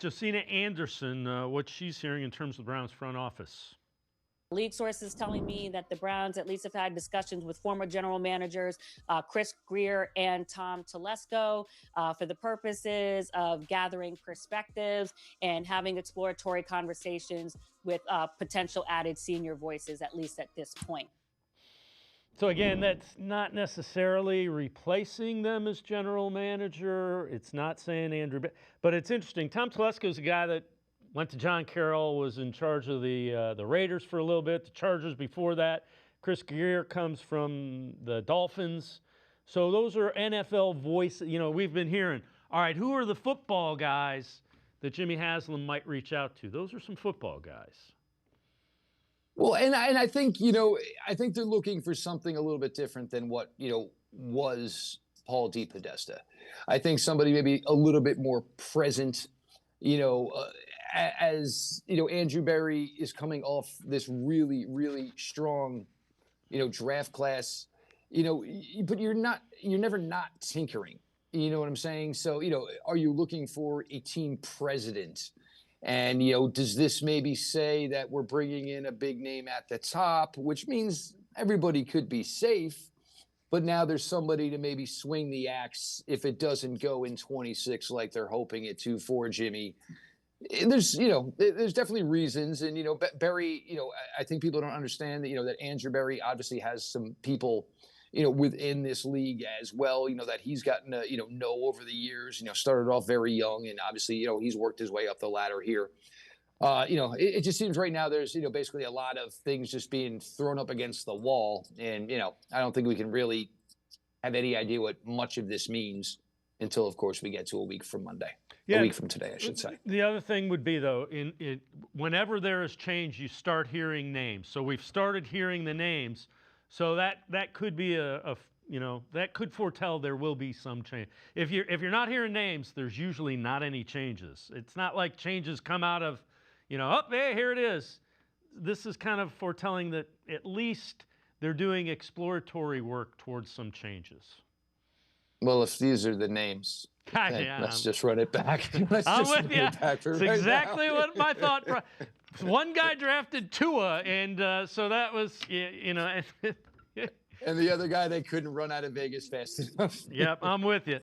Josina Anderson, what she's hearing in terms of the Browns front office. League sources telling me that the Browns at least have had discussions with former general managers Chris Grier and Tom Telesco for the purposes of gathering perspectives and having exploratory conversations with potential added senior voices, at least at this point. So again, that's not necessarily replacing them as general manager. It's not saying Andrew, but it's interesting. Tom Telesco is a guy that went to John Carroll, was in charge of the Raiders for a little bit, the Chargers before that. Chris Grier comes from the Dolphins. So those are NFL voices. You know, we've been hearing, all right, who are the football guys that Jimmy Haslam might reach out to? Those are some football guys. Well, and I think, you know, I think they're looking for something a little bit different than what, you know, was Paul DePodesta. I think somebody maybe a little bit more present, you know, as, you know, Andrew Berry is coming off this really, really strong, you know, draft class, you know, but you're never not tinkering. You know what I'm saying? So, you know, are you looking for a team president? And, you know, does this maybe say that we're bringing in a big name at the top, which means everybody could be safe, but now there's somebody to maybe swing the axe if it doesn't go in 26 like they're hoping it to for Jimmy. There's, you know, there's definitely reasons. And, you know, Berry, you know, I think people don't understand that, you know, that Andrew Berry obviously has some people, you know, within this league as well, you know, that he's gotten to, you know over the years, you know, started off very young and obviously, you know, he's worked his way up the ladder here. You know, it just seems right now there's, you know, basically a lot of things just being thrown up against the wall. And, you know, I don't think we can really have any idea what much of this means until, of course, we get to a week from Monday. Yeah, a week from today, I should say. The other thing would be, though, whenever there is change, you start hearing names. So we've started hearing the names. So that could be you know, that could foretell there will be some change. If you're not hearing names, there's usually not any changes. It's not like changes come out of, you know, oh, hey, here it is. This is kind of foretelling that at least they're doing exploratory work towards some changes. Well, if these are the names, let's just run it back. I'm with you. That's exactly what my thought. One guy drafted Tua, and so that was, you know. And the other guy, they couldn't run out of Vegas fast enough. Yep, I'm with you.